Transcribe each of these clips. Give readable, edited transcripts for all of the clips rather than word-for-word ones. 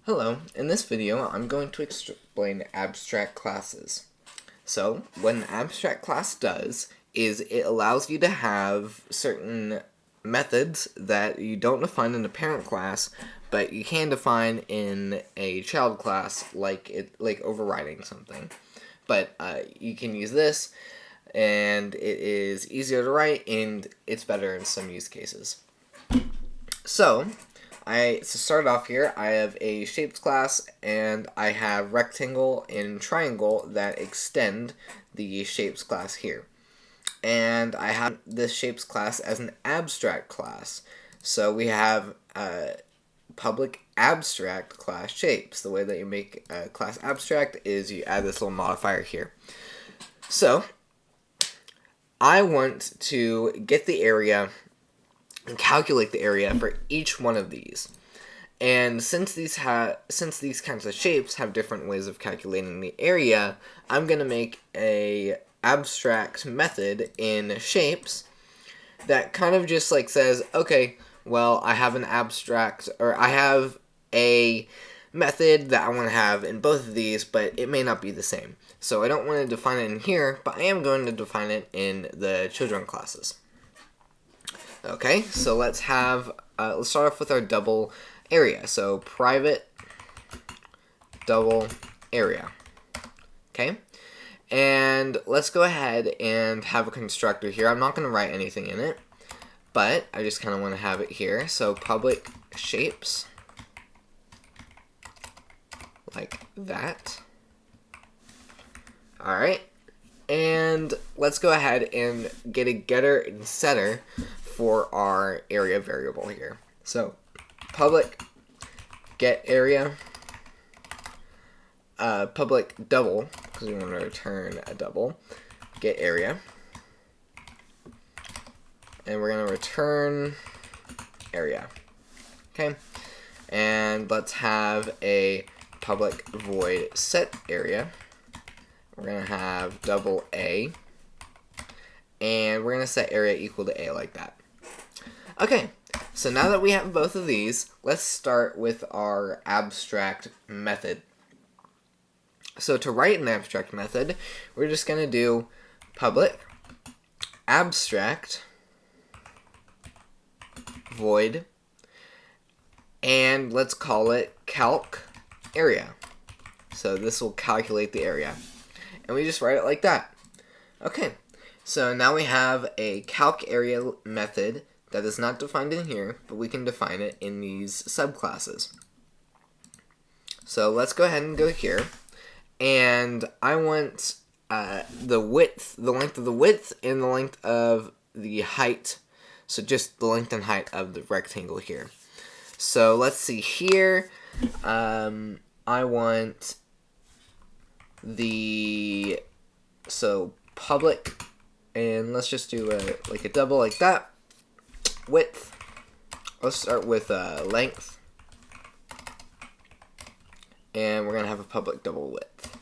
Hello, in this video I'm going to explain abstract classes. So, what an abstract class does is it allows you to have certain methods that you don't define in a parent class, but you can define in a child class, like overriding something. But you can use this, and it is easier to write, and it's better in some use cases. So, to start off here, I have a shapes class, and I have rectangle and triangle that extend the shapes class here. And I have this shapes class as an abstract class. So we have public abstract class shapes. The way that you make a class abstract is you add this little modifier here. So I want to get the area and calculate the area for each one of these. And since these kinds of shapes have different ways of calculating the area, I'm going to make a abstract method in shapes that kind of just like says, okay, well, I have an abstract, or I have a method that I want to have in both of these, but it may not be the same. So I don't want to define it in here, but I am going to define it in the children classes. Okay, so let's start off with our double area. So private double area. Okay, and let's go ahead and have a constructor here. I'm not going to write anything in it, but I just kind of want to have it here. So public shapes, like that. All right, and let's go ahead and get a getter and setter for our area variable here. So public get area, public double, because we want to return a double, get area, and we're going to return area. Okay, and let's have a public void set area. We're going to have double A, and we're going to set area equal to A like that. Okay, so now that we have both of these, let's start with our abstract method. So to write an abstract method, we're just going to do public abstract void, and let's call it calc area. So this will calculate the area. And we just write it like that. Okay, so now we have a calc area method that is not defined in here, but we can define it in these subclasses. So let's go ahead and go here, and I want the length of the width, and the length of the height. So just the length and height of the rectangle here. So let's see here. I want public, and let's just do a double like that. Width, let's start with length, and we're going to have a public double width.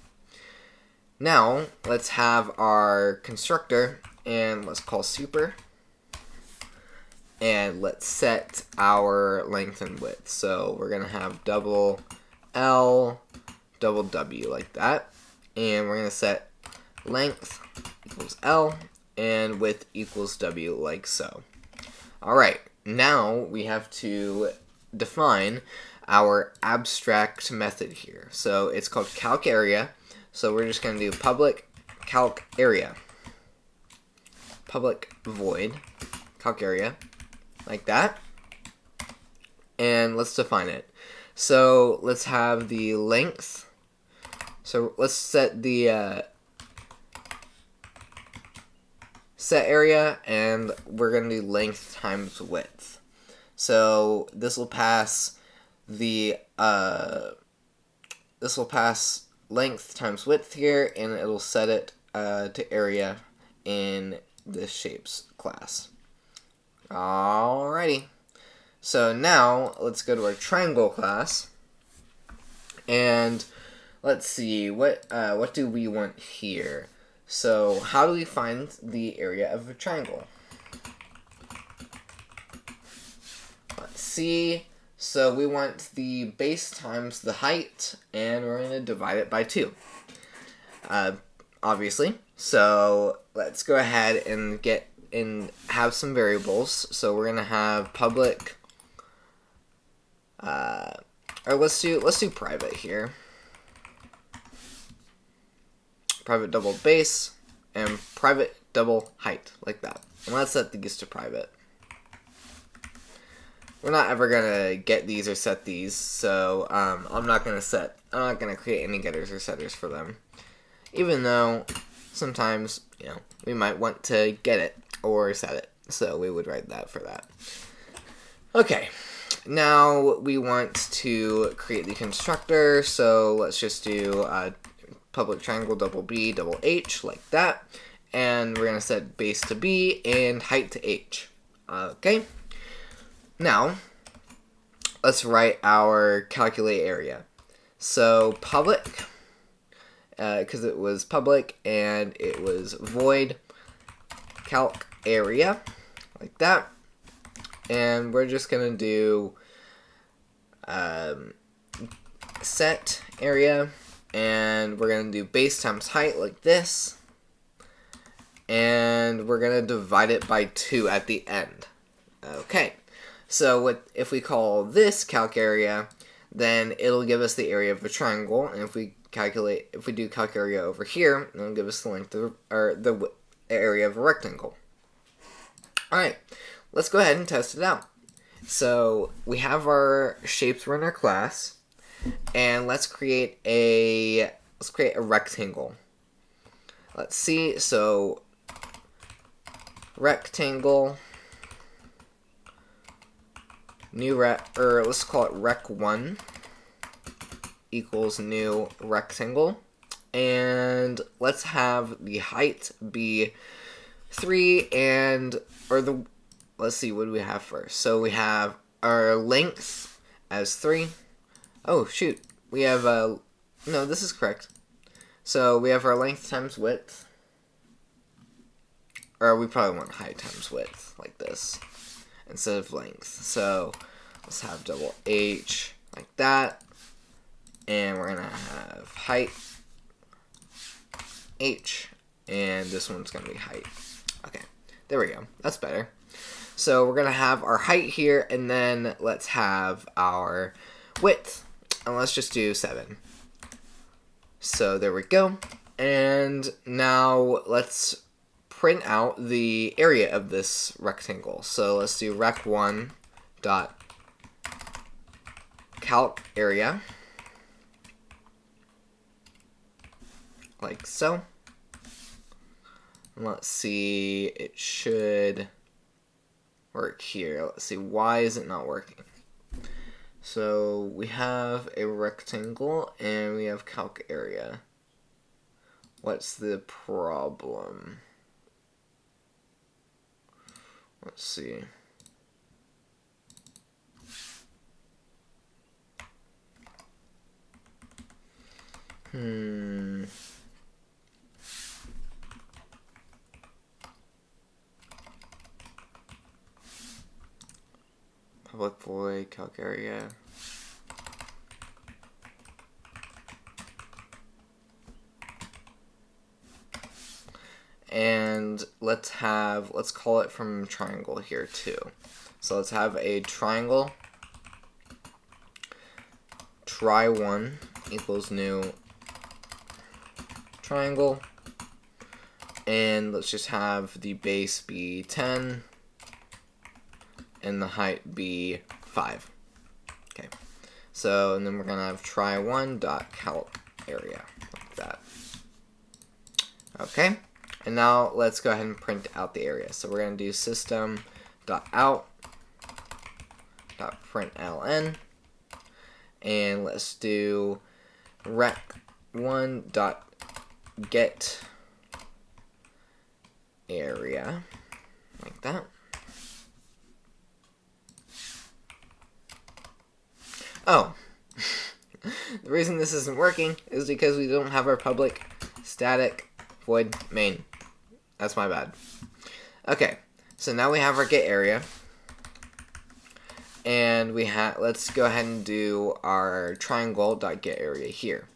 Now, let's have our constructor, and let's call super, and let's set our length and width. So we're going to have double L, double W like that, and we're going to set length equals L, and width equals W like so. Alright, now we have to define our abstract method here. So it's called calc area. So we're just going to do public calc area, public void calc area, like that. And let's define it. So let's have the length. So let's set the set area, and we're going to do length times width. So this will pass length times width here, and it'll set it to area in this shapes class. Alrighty. So now let's go to our triangle class, and let's see what do we want here. So how do we find the area of a triangle? Let's see. So we want the base times the height, and we're going to divide it by 2. Obviously. So let's go ahead and have some variables. So we're going to have public, or let's do private here. Private double base and private double height, like that. And let's set these to private. We're not ever gonna get these or set these, so I'm not gonna create any getters or setters for them. Even though sometimes, we might want to get it or set it, so we would write that for that. Okay, now we want to create the constructor, so let's just do public triangle double B double H, like that. And we're gonna set base to B and height to H. Okay. Now, let's write our calculate area. So public, because it was public and it was void calc area, like that. And we're just gonna do set area, and we're gonna do base times height, like this. And we're gonna divide it by 2 at the end. Okay. So if we call this calc area, then it'll give us the area of a triangle, and if we do calc area over here, it'll give us the length of, or the area of a rectangle. All right, let's go ahead and test it out. So we have our shapes in our class, and let's create a rectangle. Let's see. So rectangle. Let's call it rec1 equals new rectangle, and let's have the height be 3 let's see, what do we have first? So we have our length as 3. Oh shoot, we have no, this is correct. So we have our length times width, or we probably want height times width, like this, instead of length. So let's have double H, like that, and we're gonna have height H, and this one's gonna be height. Okay, there we go, that's better. So we're gonna have our height here, and then let's have our width, and let's just do 7. So there we go, and now let's print out the area of this rectangle. So let's do rec1 dot calc area, like so. And let's see, it should work here. Let's see, why is it not working? So we have a rectangle and we have calc area. What's the problem? Let's see. Public void calc area. And let's call it from triangle here too. So let's have a triangle try1 equals new triangle, and let's just have the base be 10 and the height be 5. Okay, so and then we're gonna have try1 dot calc area, like that. Okay, and now let's go ahead and print out the area. So we're gonna do system dot out dot println, and let's do rec1 dot get area, like that. Oh, the reason this isn't working is because we don't have our public static void main. That's my bad. Okay, so now we have our get area, and let's go ahead and do our triangle.getArea here.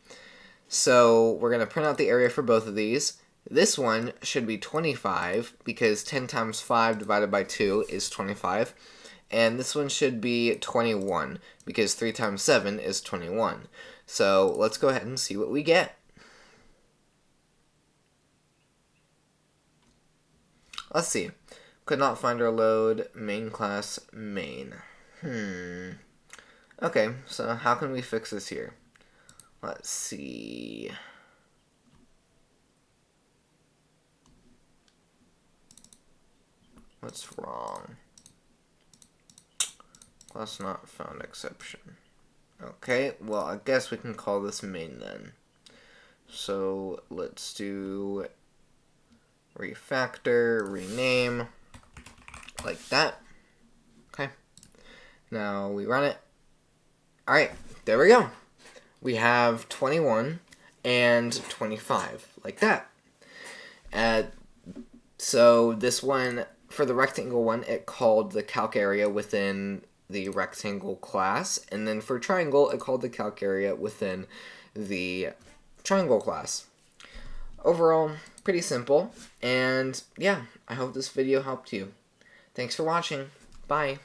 So we're going to print out the area for both of these. This one should be 25 because 10 times 5 divided by 2 is 25. And this one should be 21 because 3 times 7 is 21. So let's go ahead and see what we get. Let's see. Could not find our load, main class, main. Okay, so how can we fix this here? Let's see. What's wrong? Class not found exception. Okay, well, I guess we can call this main then. So let's do refactor, rename, like that. Okay. Now we run it. Alright, there we go. We have 21 and 25, like that. So this one, for the rectangle one, it called the calc area within the rectangle class, and then for triangle, it called the calc area within the triangle class. Overall, pretty simple, and yeah, I hope this video helped you. Thanks for watching. Bye.